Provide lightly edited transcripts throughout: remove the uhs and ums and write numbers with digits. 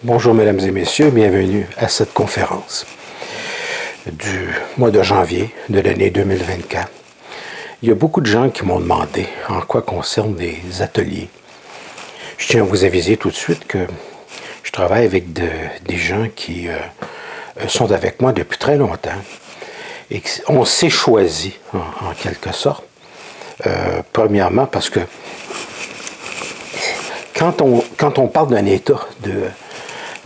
Bonjour mesdames et messieurs, bienvenue à cette conférence du mois de janvier de l'année 2024. Il y a beaucoup de gens qui m'ont demandé en quoi concerne des ateliers. Je tiens à vous aviser tout de suite que je travaille avec des gens qui sont avec moi depuis très longtemps et on s'est choisi en quelque sorte. Premièrement parce que quand on parle d'un état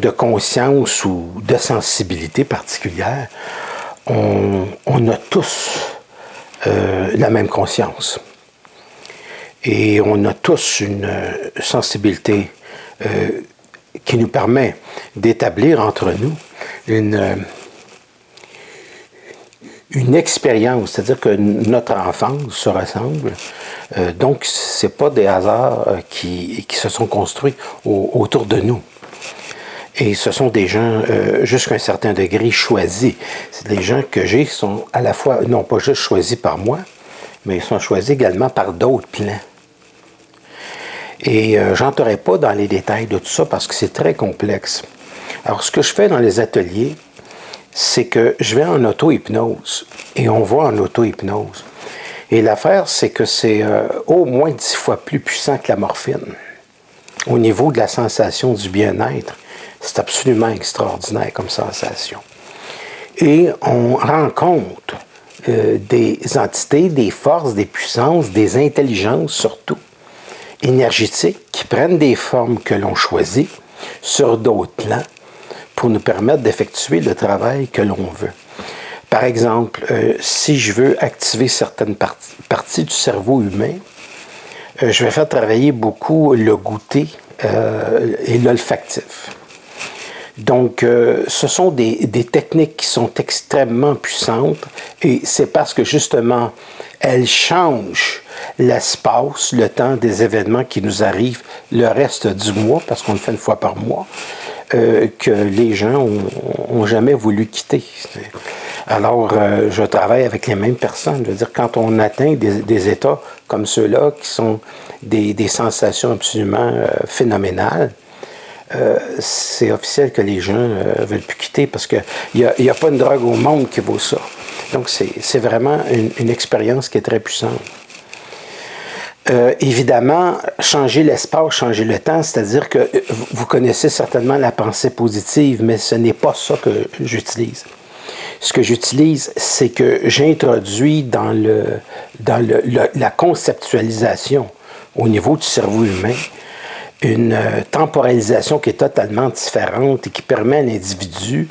de conscience ou de sensibilité particulière, on a tous la même conscience. Et on a tous une sensibilité qui nous permet d'établir entre nous une expérience, c'est-à-dire que notre enfance se ressemble. Donc, ce n'est pas des hasards qui se sont construits autour de nous. Et ce sont des gens, jusqu'à un certain degré, choisis. C'est les gens que j'ai sont à la fois, non pas juste choisis par moi, mais ils sont choisis également par d'autres plans. Et j'entrerai pas dans les détails de tout ça parce que c'est très complexe. Alors, ce que je fais dans les ateliers, c'est que je vais en auto-hypnose. Et on va en auto-hypnose. Et l'affaire, c'est que c'est au moins 10 fois plus puissant que la morphine. Au niveau de la sensation du bien-être, c'est absolument extraordinaire comme sensation. Et on rencontre des entités, des forces, des puissances, des intelligences surtout, énergétiques, qui prennent des formes que l'on choisit sur d'autres plans pour nous permettre d'effectuer le travail que l'on veut. Par exemple, si je veux activer certaines parties du cerveau humain, je vais faire travailler beaucoup le goûter et l'olfactif. Donc, ce sont des techniques qui sont extrêmement puissantes et c'est parce que justement, elles changent l'espace, le temps des événements qui nous arrivent le reste du mois, parce qu'on le fait une fois par mois, que les gens ont jamais voulu quitter. Alors, je travaille avec les mêmes personnes. Je veux dire, quand on atteint des états comme ceux-là, qui sont des sensations absolument phénoménales, c'est officiel que les gens ne veulent plus quitter parce qu'il n'y a pas une drogue au monde qui vaut ça. Donc, c'est vraiment une expérience qui est très puissante. Évidemment, changer l'espace, changer le temps, c'est-à-dire que vous connaissez certainement la pensée positive, mais ce n'est pas ça que j'utilise. Ce que j'utilise, c'est que j'introduis dans la conceptualisation au niveau du cerveau humain une temporalisation qui est totalement différente et qui permet à l'individu,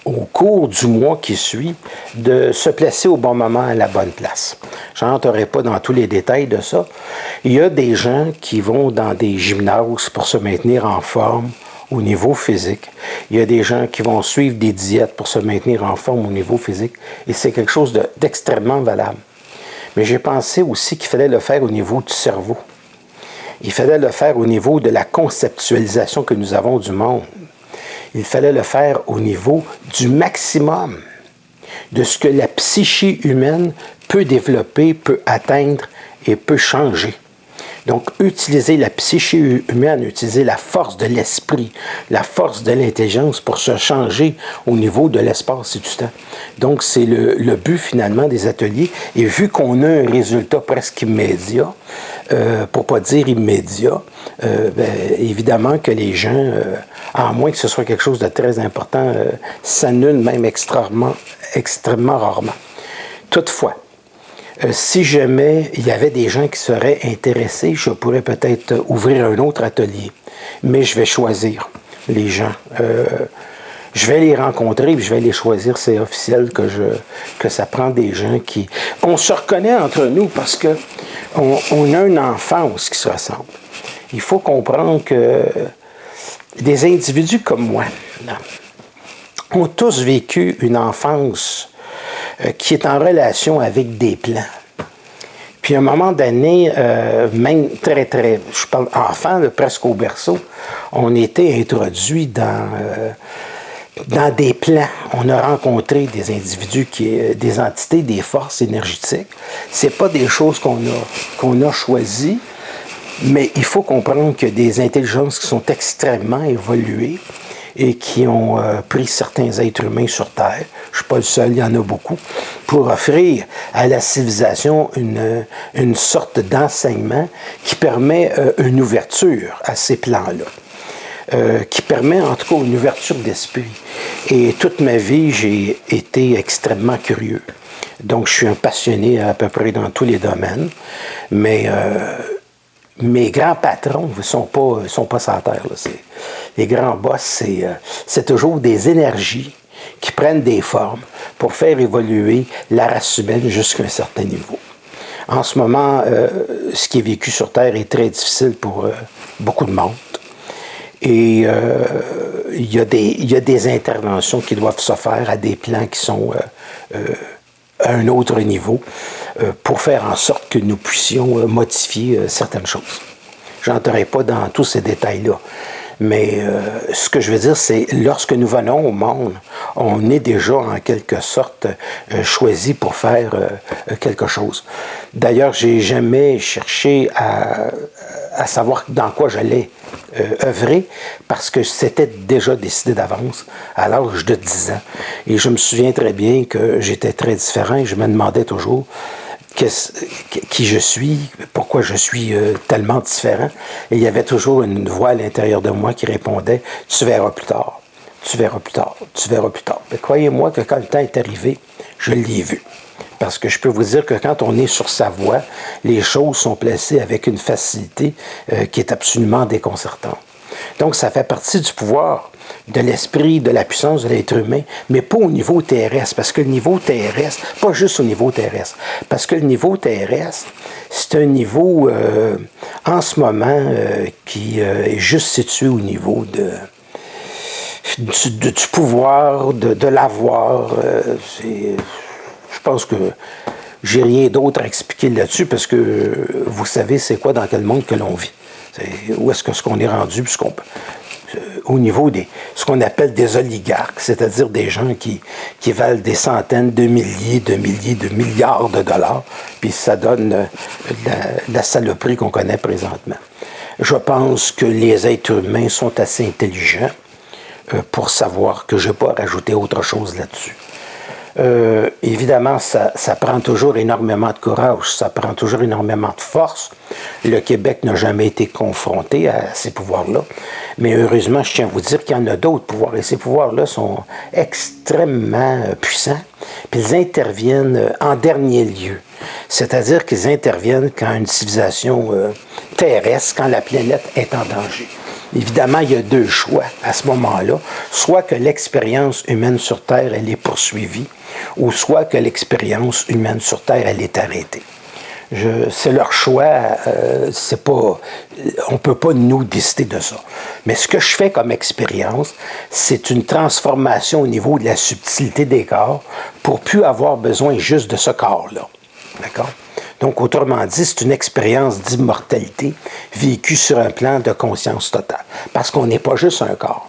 au cours du mois qui suit, de se placer au bon moment à la bonne place. Je n'entrerai pas dans tous les détails de ça. Il y a des gens qui vont dans des gymnases pour se maintenir en forme au niveau physique. Il y a des gens qui vont suivre des diètes pour se maintenir en forme au niveau physique. Et c'est quelque chose d'extrêmement valable. Mais j'ai pensé aussi qu'il fallait le faire au niveau du cerveau. Il fallait le faire au niveau de la conceptualisation que nous avons du monde. Il fallait le faire au niveau du maximum de ce que la psyché humaine peut développer, peut atteindre et peut changer. Donc, utiliser la psyché humaine, utiliser la force de l'esprit, la force de l'intelligence pour se changer au niveau de l'espace et du temps. Donc, c'est le but finalement des ateliers. Et vu qu'on a un résultat presque immédiat, pour ne pas dire immédiat, évidemment que les gens, à moins que ce soit quelque chose de très important, s'annulent même extrêmement rarement. Toutefois, si jamais il y avait des gens qui seraient intéressés, je pourrais peut-être ouvrir un autre atelier. Mais je vais choisir les gens. Je vais les rencontrer et je vais les choisir. C'est officiel que ça prend des gens qui... On se reconnaît entre nous parce que on a une enfance qui se ressemble. Il faut comprendre que des individus comme moi ont tous vécu une enfance qui est en relation avec des plans. Puis à un moment donné, même je parle enfant, presque au berceau, on était introduit dans des plans. On a rencontré des individus, des entités, des forces énergétiques. C'est pas des choses qu'on a choisies, mais il faut comprendre qu'il y a des intelligences qui sont extrêmement évoluées et qui ont pris certains êtres humains sur Terre, je ne suis pas le seul, il y en a beaucoup, pour offrir à la civilisation une sorte d'enseignement qui permet une ouverture à ces plans-là. Qui permet en tout cas une ouverture d'esprit. Et toute ma vie, j'ai été extrêmement curieux. Donc, je suis un passionné à peu près dans tous les domaines, mais mes grands patrons ne sont pas sur la terre. Là. Les grands boss, c'est toujours des énergies qui prennent des formes pour faire évoluer la race humaine jusqu'à un certain niveau. En ce moment, ce qui est vécu sur Terre est très difficile pour beaucoup de monde. Et il y a des interventions qui doivent se faire à des plans qui sont à un autre niveau pour faire en sorte que nous puissions modifier certaines choses. Je n'entrerai pas dans tous ces détails-là. Mais ce que je veux dire, c'est lorsque nous venons au monde, on est déjà en quelque sorte choisi pour faire quelque chose. D'ailleurs, j'ai jamais cherché à savoir dans quoi j'allais œuvrer parce que c'était déjà décidé d'avance à l'âge de 10 ans. Et je me souviens très bien que j'étais très différent et je me demandais toujours qui je suis, pourquoi je suis tellement différent. Et il y avait toujours une voix à l'intérieur de moi qui répondait « Tu verras plus tard, tu verras plus tard, tu verras plus tard ». Mais croyez-moi que quand le temps est arrivé, je l'ai vu. Parce que je peux vous dire que quand on est sur sa voie, les choses sont placées avec une facilité qui est absolument déconcertante. Donc, ça fait partie du pouvoir de l'esprit, de la puissance de l'être humain, mais pas au niveau terrestre, parce que le niveau terrestre, pas juste au niveau terrestre, parce que le niveau terrestre, c'est un niveau, en ce moment, qui est juste situé au niveau du pouvoir, de l'avoir. Je pense que j'ai rien d'autre à expliquer là-dessus, parce que vous savez c'est quoi dans quel monde que l'on vit. Où est-ce qu'on est rendu, au niveau ce qu'on appelle des oligarques, c'est-à-dire des gens qui valent des centaines de milliers, de milliards de dollars, puis ça donne la saloperie qu'on connaît présentement. Je pense que les êtres humains sont assez intelligents pour savoir que je ne vais pas rajouter autre chose là-dessus. Évidemment, ça prend toujours énormément de courage, ça prend toujours énormément de force. Le Québec n'a jamais été confronté à ces pouvoirs-là, mais heureusement, je tiens à vous dire qu'il y en a d'autres pouvoirs, et ces pouvoirs-là sont extrêmement puissants, puis ils interviennent en dernier lieu. C'est-à-dire qu'ils interviennent quand une civilisation terrestre, quand la planète est en danger. Évidemment, il y a deux choix à ce moment-là. Soit que l'expérience humaine sur Terre, elle est poursuivie, ou soit que l'expérience humaine sur Terre, elle est arrêtée. C'est leur choix, on ne peut pas nous décider de ça. Mais ce que je fais comme expérience, c'est une transformation au niveau de la subtilité des corps pour plus avoir besoin juste de ce corps-là. D'accord? Donc, autrement dit, c'est une expérience d'immortalité vécue sur un plan de conscience totale. Parce qu'on n'est pas juste un corps.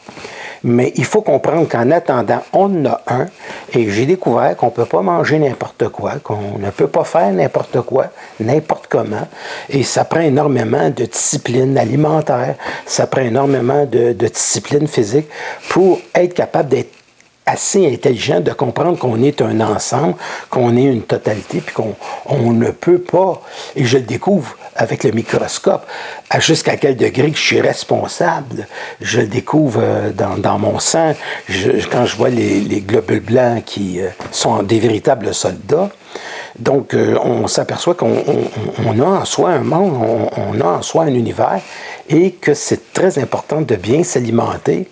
Mais il faut comprendre qu'en attendant, on en a un, et j'ai découvert qu'on ne peut pas manger n'importe quoi, qu'on ne peut pas faire n'importe quoi, n'importe comment, et ça prend énormément de discipline alimentaire, ça prend énormément de discipline physique pour être capable d'être assez intelligent de comprendre qu'on est un ensemble, qu'on est une totalité, puis qu'on ne peut pas, et je le découvre avec le microscope, jusqu'à quel degré je suis responsable. Je le découvre dans mon sang, quand je vois les globules blancs qui sont des véritables soldats. Donc, on s'aperçoit qu'on a en soi un monde, on a en soi un univers, et que c'est très important de bien s'alimenter,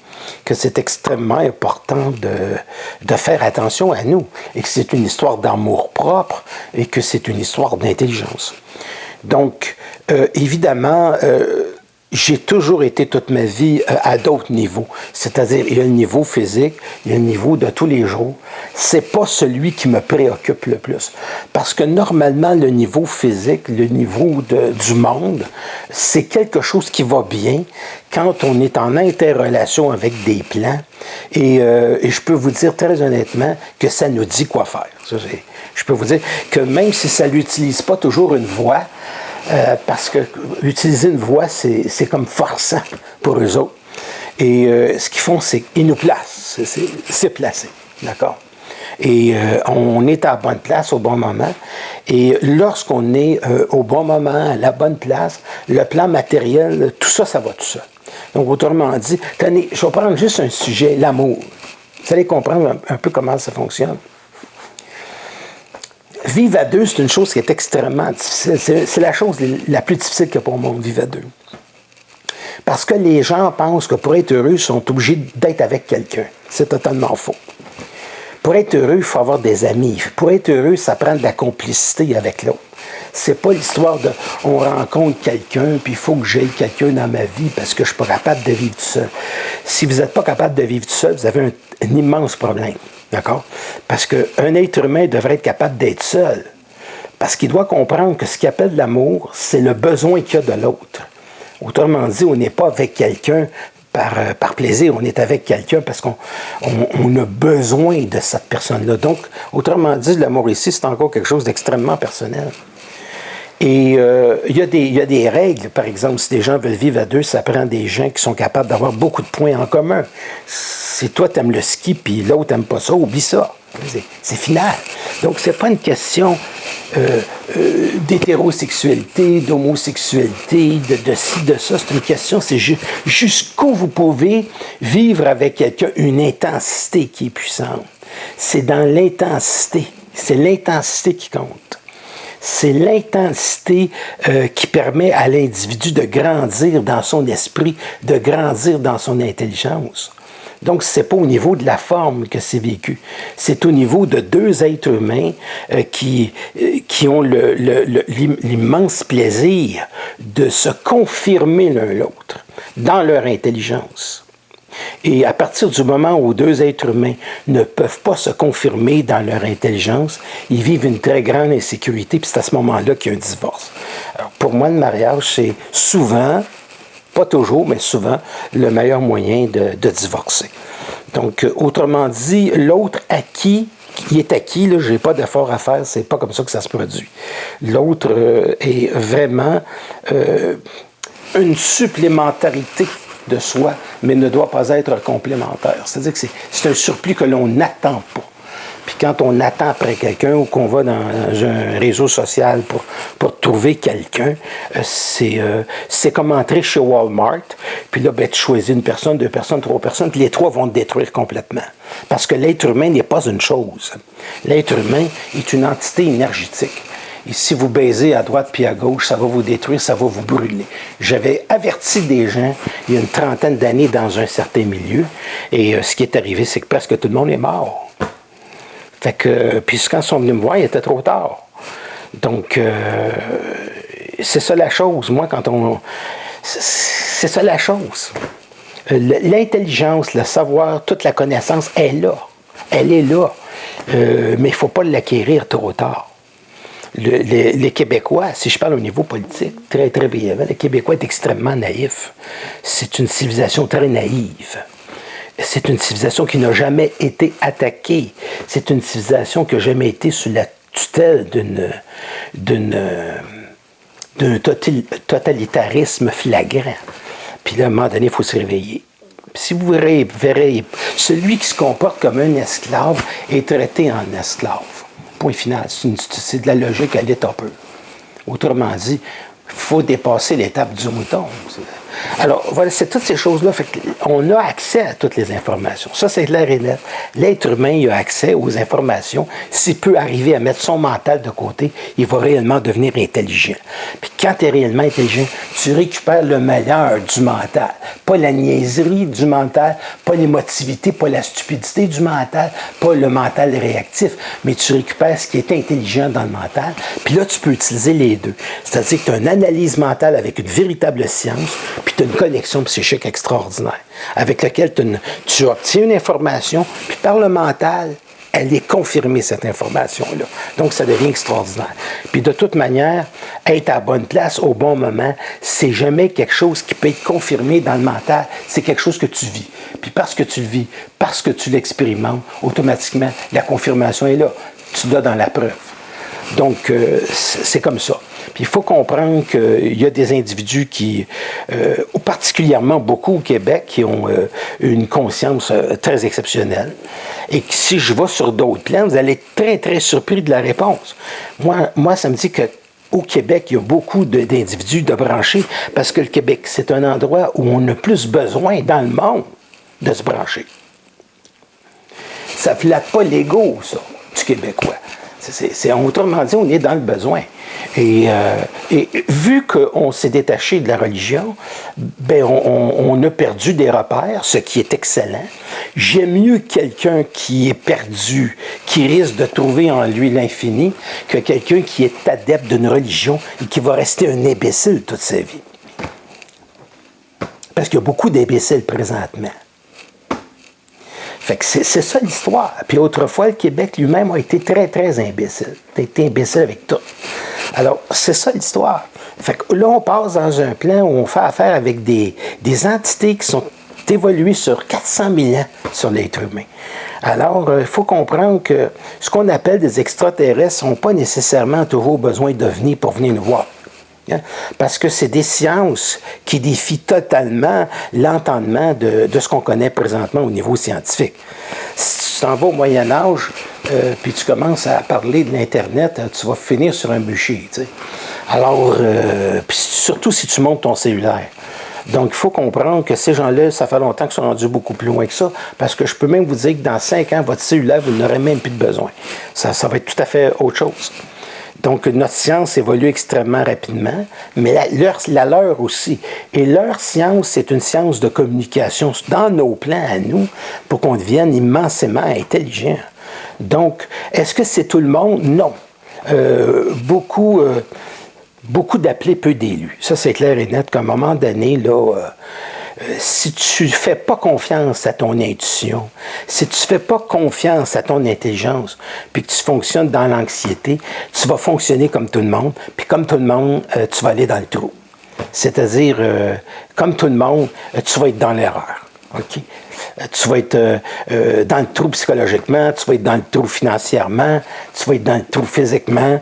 que c'est extrêmement important de faire attention à nous, et que c'est une histoire d'amour propre, et que c'est une histoire d'intelligence. Donc, évidemment, j'ai toujours été toute ma vie à d'autres niveaux. C'est-à-dire, il y a le niveau physique, il y a le niveau de tous les jours. C'est pas celui qui me préoccupe le plus. Parce que normalement, le niveau physique, le niveau du monde, c'est quelque chose qui va bien quand on est en interrelation avec des plans. Et je peux vous dire très honnêtement que ça nous dit quoi faire. Je peux vous dire que même si ça n'utilise pas toujours une voix, parce que utiliser une voix, c'est comme forçant pour eux autres. Et ce qu'ils font, c'est qu'ils nous placent. C'est placé. D'accord? Et on est à la bonne place au bon moment. Et lorsqu'on est au bon moment, à la bonne place, le plan matériel, tout ça, ça va tout seul. Donc, autrement dit, tenez, je vais prendre juste un sujet, l'amour. Vous allez comprendre un peu comment ça fonctionne. Vivre à deux, c'est une chose qui est extrêmement difficile. C'est la chose la plus difficile qu'il y a pour le monde, vivre à deux. Parce que les gens pensent que pour être heureux, ils sont obligés d'être avec quelqu'un. C'est totalement faux. Pour être heureux, il faut avoir des amis. Pour être heureux, ça prend de la complicité avec l'autre. C'est pas l'histoire de on rencontre quelqu'un, puis il faut que j'aie quelqu'un dans ma vie parce que je suis pas capable de vivre tout seul. Si vous n'êtes pas capable de vivre tout seul, vous avez un immense problème. D'accord? Parce qu'un être humain devrait être capable d'être seul. Parce qu'il doit comprendre que ce qu'il appelle l'amour, c'est le besoin qu'il y a de l'autre. Autrement dit, on n'est pas avec quelqu'un par plaisir, on est avec quelqu'un parce qu'on a besoin de cette personne-là. Donc, autrement dit, l'amour ici, c'est encore quelque chose d'extrêmement personnel. Et il y a des règles, par exemple, si des gens veulent vivre à deux, ça prend des gens qui sont capables d'avoir beaucoup de points en commun. Si toi, tu aimes le ski, puis l'autre n'aime pas ça, oublie ça. C'est final. Donc, c'est pas une question d'hétérosexualité, d'homosexualité, de ci, de ça. C'est une question, c'est jusqu'où vous pouvez vivre avec quelqu'un une intensité qui est puissante. C'est dans l'intensité. C'est l'intensité qui compte. C'est l'intensité qui permet à l'individu de grandir dans son esprit, de grandir dans son intelligence. Donc, ce n'est pas au niveau de la forme que c'est vécu. C'est au niveau de deux êtres humains qui ont l'immense plaisir de se confirmer l'un l'autre dans leur intelligence. Et à partir du moment où deux êtres humains ne peuvent pas se confirmer dans leur intelligence, ils vivent une très grande insécurité, puis c'est à ce moment-là qu'il y a un divorce. Alors, pour moi, le mariage, c'est souvent, pas toujours, mais souvent, le meilleur moyen de divorcer. Donc, autrement dit, l'autre acquis, qui est acquis, je n'ai pas d'effort à faire, c'est pas comme ça que ça se produit. L'autre est vraiment une supplémentarité de soi, mais ne doit pas être complémentaire. C'est-à-dire que c'est un surplus que l'on n'attend pas. Puis quand on attend après quelqu'un ou qu'on va dans un réseau social pour trouver quelqu'un, c'est comme entrer chez Walmart, puis là, ben, tu choisis une personne, deux personnes, trois personnes, puis les trois vont te détruire complètement. Parce que l'être humain n'est pas une chose. L'être humain est une entité énergétique. Et si vous baisez à droite puis à gauche, ça va vous détruire, ça va vous brûler. J'avais averti des gens il y a une trentaine d'années dans un certain milieu, et ce qui est arrivé, c'est que presque tout le monde est mort. Fait que, puis quand ils sont venus me voir, il était trop tard. Donc, c'est ça la chose. Moi, c'est ça la chose. L'intelligence, le savoir, toute la connaissance est là. Elle est là. Mais il ne faut pas l'acquérir trop tard. Les Québécois, si je parle au niveau politique, très, très brièvement, le Québécois est extrêmement naïf. C'est une civilisation très naïve. C'est une civilisation qui n'a jamais été attaquée. C'est une civilisation qui n'a jamais été sous la tutelle d'un totalitarisme flagrant. Puis là, à un moment donné, il faut se réveiller. Puis si vous verrez, celui qui se comporte comme un esclave est traité en esclave. Point final. C'est de la logique à l'état peu. Autrement dit, il faut dépasser l'étape du mouton. Alors, voilà, c'est toutes ces choses-là. On a accès à toutes les informations. Ça, c'est clair et net. L'être humain, il a accès aux informations. S'il peut arriver à mettre son mental de côté, il va réellement devenir intelligent. Puis quand tu es réellement intelligent, tu récupères le meilleur du mental. Pas la niaiserie du mental, pas l'émotivité, pas la stupidité du mental, pas le mental réactif, mais tu récupères ce qui est intelligent dans le mental. Puis là, tu peux utiliser les deux. C'est-à-dire que tu as une analyse mentale avec une véritable science, puis tu as une connexion psychique extraordinaire, avec laquelle tu obtiens une information, puis par le mental, elle est confirmée, cette information-là. Donc, ça devient extraordinaire. Puis de toute manière, être à la bonne place au bon moment, c'est jamais quelque chose qui peut être confirmé dans le mental, c'est quelque chose que tu vis. Puis parce que tu le vis, parce que tu l'expérimentes, automatiquement, la confirmation est là. Tu l'as dans la preuve. Donc, c'est comme ça. Puis il faut comprendre qu'il y a des individus qui, particulièrement beaucoup au Québec, qui ont une conscience très exceptionnelle. Et que si je vais sur d'autres plans, vous allez être très, très surpris de la réponse. Moi, ça me dit que au Québec, il y a beaucoup d'individus de branchés parce que le Québec, c'est un endroit où on a plus besoin dans le monde de se brancher. Ça ne flatte pas l'ego, ça, du Québécois. Autrement dit, on est dans le besoin. Et vu qu'on s'est détaché de la religion, ben on a perdu des repères, ce qui est excellent. J'aime mieux quelqu'un qui est perdu, qui risque de trouver en lui l'infini, que quelqu'un qui est adepte d'une religion et qui va rester un imbécile toute sa vie. Parce qu'il y a beaucoup d'imbéciles présentement. Fait que c'est ça l'histoire. Puis autrefois, le Québec lui-même a été très, très imbécile. Il a été imbécile avec tout. Alors, c'est ça l'histoire. Fait que là, on passe dans un plan où on fait affaire avec des entités qui sont évoluées sur 400 000 ans sur l'être humain. Alors, il faut comprendre que ce qu'on appelle des extraterrestres n'ont pas nécessairement toujours besoin d'OVNI pour venir nous voir. Parce que c'est des sciences qui défient totalement l'entendement de ce qu'on connaît présentement au niveau scientifique. Si tu t'en vas au Moyen-Âge, puis tu commences à parler de l'Internet, tu vas finir sur un bûcher. Tu sais. Alors, puis surtout si tu montes ton cellulaire. Donc, il faut comprendre que ces gens-là, ça fait longtemps qu'ils sont rendus beaucoup plus loin que ça, parce que je peux même vous dire que dans 5 ans, votre cellulaire, vous n'aurez même plus de besoin. Ça va être tout à fait autre chose. Donc, notre science évolue extrêmement rapidement, mais la leur aussi. Et leur science, c'est une science de communication dans nos plans à nous pour qu'on devienne immensément intelligent. Donc, est-ce que c'est tout le monde? Non. Beaucoup d'appelés, peu d'élus. Ça, c'est clair et net qu'à un moment donné, là... si tu ne fais pas confiance à ton intuition, si tu ne fais pas confiance à ton intelligence, puis que tu fonctionnes dans l'anxiété, tu vas fonctionner comme tout le monde, puis comme tout le monde, tu vas aller dans le trou. C'est-à-dire, comme tout le monde, tu vas être dans l'erreur. OK? Tu vas être dans le trou psychologiquement, tu vas être dans le trou financièrement, tu vas être dans le trou physiquement,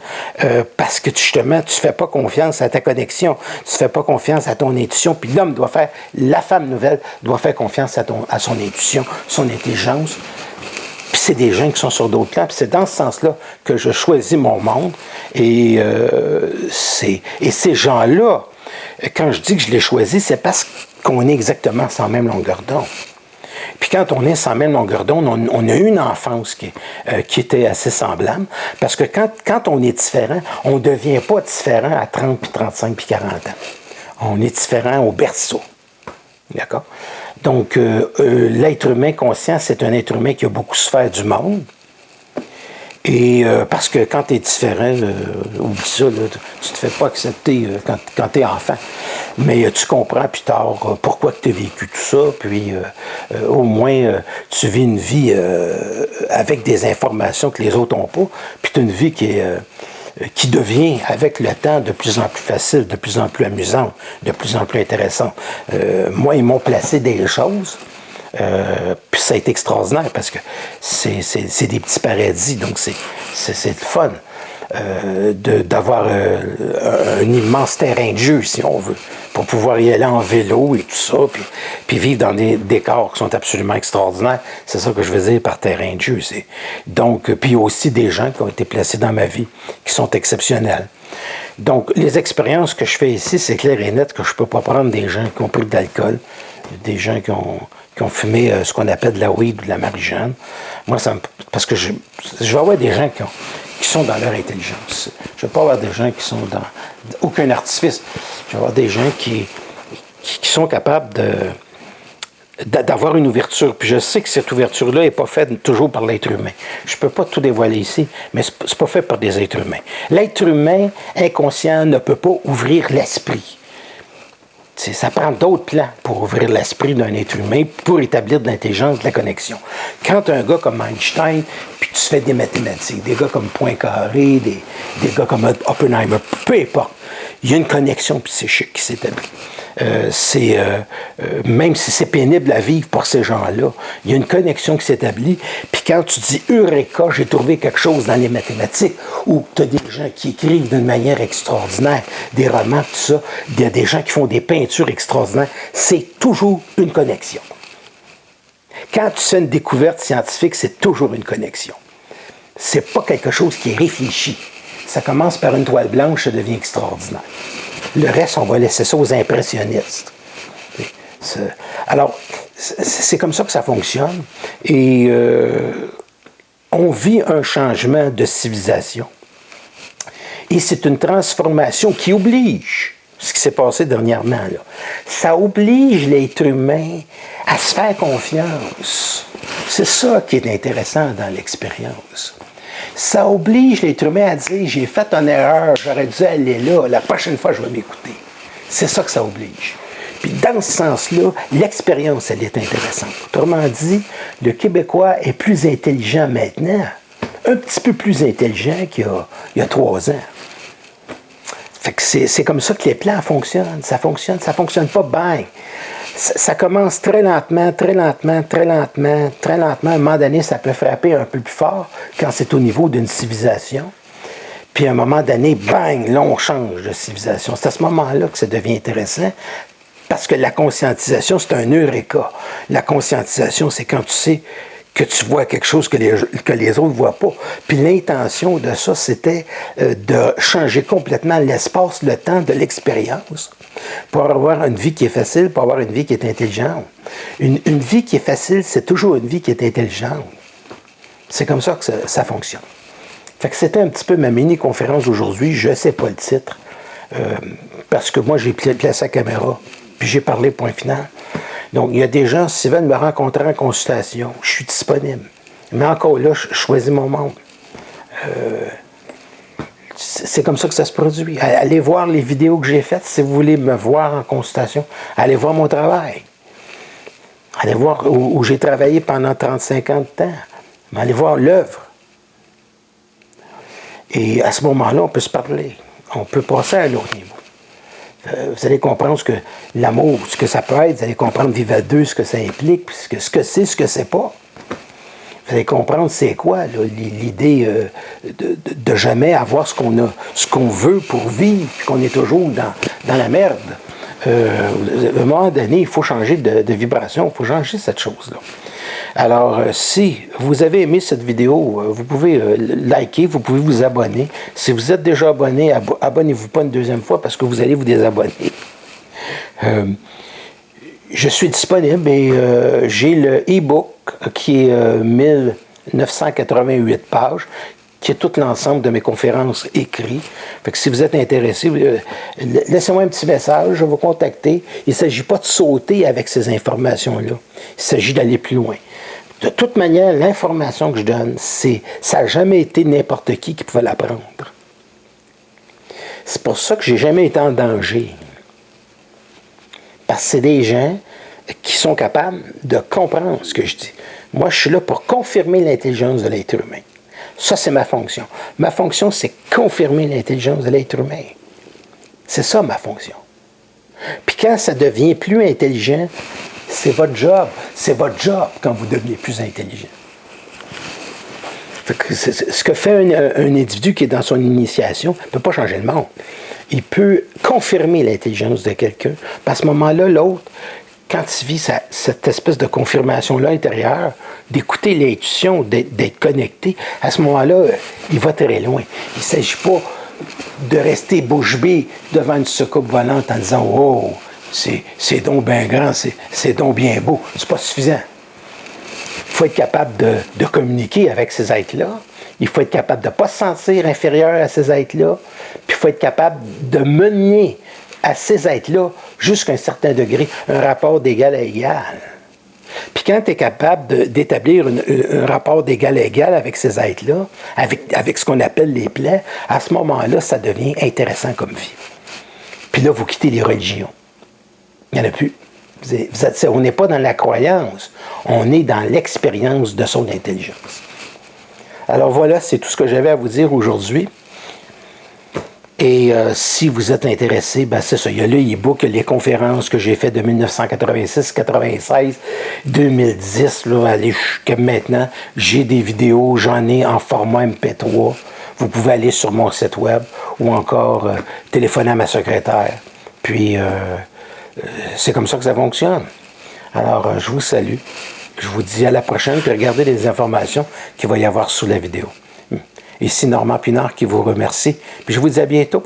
parce que justement, tu ne fais pas confiance à ta connexion, tu ne fais pas confiance à ton intuition, puis l'homme doit faire, la femme nouvelle doit faire confiance à son intuition, son intelligence. Puis c'est des gens qui sont sur d'autres plans, puis c'est dans ce sens-là que je choisis mon monde, et ces gens-là, quand je dis que je les choisis, c'est parce qu'on est exactement sans même longueur d'onde. Puis quand on est sans même longueur d'onde, on a eu une enfance qui était assez semblable, parce que quand on est différent, on ne devient pas différent à 30, puis 35, puis 40 ans. On est différent au berceau. D'accord? Donc, l'être humain conscient, c'est un être humain qui a beaucoup souffert du monde. Et parce que quand tu es différent, oublie ça, là, tu te fais pas accepter quand tu es enfant. Mais tu comprends plus tard pourquoi tu as vécu tout ça, puis au moins tu vis une vie avec des informations que les autres n'ont pas, puis tu as une vie qui devient, avec le temps, de plus en plus facile, de plus en plus amusante, de plus en plus intéressante. Moi, ils m'ont placé des choses. Puis ça a été extraordinaire parce que c'est des petits paradis, donc c'est le fun d'avoir un immense terrain de jeu, si on veut, pour pouvoir y aller en vélo et tout ça, puis vivre dans des décors qui sont absolument extraordinaires. C'est ça que je veux dire par terrain de jeu. Donc, puis il y a aussi des gens qui ont été placés dans ma vie qui sont exceptionnels. Donc, les expériences que je fais ici, c'est clair et net que je ne peux pas prendre des gens qui ont pris de l'alcool, des gens qui ont fumé ce qu'on appelle de la weed ou de la marijuana. Moi, parce que je vais avoir des gens qui sont dans leur intelligence. Je ne vais pas avoir des gens qui sont dans aucun artifice. Je vais avoir des gens qui sont capables d'avoir une ouverture. Puis je sais que cette ouverture-là n'est pas faite toujours par l'être humain. Je ne peux pas tout dévoiler ici, mais ce n'est pas fait par des êtres humains. L'être humain inconscient ne peut pas ouvrir l'esprit. Ça prend d'autres plans pour ouvrir l'esprit d'un être humain, pour établir de l'intelligence, de la connexion. Quand tu as un gars comme Einstein, puis tu fais des mathématiques, des gars comme Poincaré, des gars comme Oppenheimer, peu importe, il y a une connexion psychique qui s'établit. Même si c'est pénible à vivre pour ces gens-là, il y a une connexion qui s'établit. Puis quand tu dis Eureka, j'ai trouvé quelque chose dans les mathématiques, ou tu as des gens qui écrivent d'une manière extraordinaire, des romans, tout ça, il y a des gens qui font des peintures extraordinaires, c'est toujours une connexion. Quand tu fais une découverte scientifique, c'est toujours une connexion. C'est pas quelque chose qui est réfléchi. Ça commence par une toile blanche, ça devient extraordinaire. Le reste, on va laisser ça aux impressionnistes. Alors, c'est comme ça que ça fonctionne. Et on vit un changement de civilisation. Et c'est une transformation qui oblige, ce qui s'est passé dernièrement, là, ça oblige l'être humain à se faire confiance. C'est ça qui est intéressant dans l'expérience. Ça oblige l'être humain à dire « j'ai fait une erreur, j'aurais dû aller là, la prochaine fois je vais m'écouter ». C'est ça que ça oblige. Puis dans ce sens-là, l'expérience, elle est intéressante. Autrement dit, le Québécois est plus intelligent maintenant, un petit peu plus intelligent qu'il y a 3 ans. Fait que c'est comme ça que les plans fonctionnent. Ça fonctionne pas bang. Ça commence très lentement, très lentement, très lentement, très lentement. À un moment donné, ça peut frapper un peu plus fort quand c'est au niveau d'une civilisation. Puis à un moment donné, bang, là, on change de civilisation. C'est à ce moment-là que ça devient intéressant parce que la conscientisation, c'est un eureka. La conscientisation, c'est quand tu sais que tu vois quelque chose que les autres ne voient pas. Puis l'intention de ça, c'était de changer complètement l'espace, le temps de l'expérience pour avoir une vie qui est facile, pour avoir une vie qui est intelligente. Une vie qui est facile, c'est toujours une vie qui est intelligente. C'est comme ça que ça fonctionne. Fait que c'était un petit peu ma mini-conférence d'aujourd'hui. Je ne sais pas le titre, parce que moi, j'ai placé la caméra, puis j'ai parlé point final. Donc, il y a des gens, s'ils veulent me rencontrer en consultation, je suis disponible. Mais encore là, je choisis mon monde. C'est comme ça que ça se produit. Allez voir les vidéos que j'ai faites si vous voulez me voir en consultation. Allez voir mon travail. Allez voir où j'ai travaillé pendant 35 ans de temps. Mais allez voir l'œuvre. Et à ce moment-là, on peut se parler. On peut passer à l'autre niveau. Vous allez comprendre ce que l'amour, ce que ça peut être. Vous allez comprendre vivre à deux, ce que ça implique, ce que c'est pas. Vous allez comprendre c'est quoi l'idée de jamais avoir ce qu'on veut pour vivre, puis qu'on est toujours dans la merde. À un moment donné, il faut changer de vibration, il faut changer cette chose-là. Alors, si vous avez aimé cette vidéo, vous pouvez liker, vous pouvez vous abonner. Si vous êtes déjà abonné, abonnez-vous pas une deuxième fois parce que vous allez vous désabonner. Je suis disponible et j'ai le e-book qui est 1988 pages, qui est tout l'ensemble de mes conférences écrites. Fait que si vous êtes intéressé, laissez-moi un petit message, je vais vous contacter. Il ne s'agit pas de sauter avec ces informations-là. Il s'agit d'aller plus loin. De toute manière, l'information que je donne, ça n'a jamais été n'importe qui pouvait la prendre. C'est pour ça que j'ai jamais été en danger. Parce que c'est des gens qui sont capables de comprendre ce que je dis. Moi, je suis là pour confirmer l'intelligence de l'être humain. Ça, c'est ma fonction. Ma fonction, c'est confirmer l'intelligence de l'être humain. C'est ça, ma fonction. Puis quand ça devient plus intelligent, c'est votre job. C'est votre job quand vous devenez plus intelligent. Fait que ce que fait un individu qui est dans son initiation ne peut pas changer le monde. Il peut confirmer l'intelligence de quelqu'un. Puis à ce moment-là, l'autre, quand il vit cette espèce de confirmation-là intérieure, d'écouter l'intuition, d'être connecté, à ce moment-là, il va très loin. Il ne s'agit pas de rester bouche bée devant une soucoupe volante en disant « Oh, c'est donc bien grand, c'est donc bien beau ». C'est pas suffisant. Il faut être capable de communiquer avec ces êtres-là. Il faut être capable de ne pas se sentir inférieur à ces êtres-là. Puis il faut être capable de mener à ces êtres-là, jusqu'à un certain degré, un rapport d'égal à égal. Puis quand tu es capable d'établir un rapport d'égal à égal avec ces êtres-là, avec ce qu'on appelle les plans, à ce moment-là, ça devient intéressant comme vie. Puis là, vous quittez les religions. Il n'y en a plus. On n'est pas dans la croyance, on est dans l'expérience de son intelligence. Alors voilà, c'est tout ce que j'avais à vous dire aujourd'hui. Et si vous êtes intéressé, ben c'est ça. Il y a le e-book, les conférences que j'ai faites de 1986, 96, 2010, là, aller jusqu'à maintenant. J'ai des vidéos, j'en ai en format MP3. Vous pouvez aller sur mon site web ou encore téléphoner à ma secrétaire. Puis, c'est comme ça que ça fonctionne. Alors, je vous salue. Je vous dis à la prochaine, puis regardez les informations qu'il va y avoir sous la vidéo. Ici Normand Pinard qui vous remercie. Puis je vous dis à bientôt.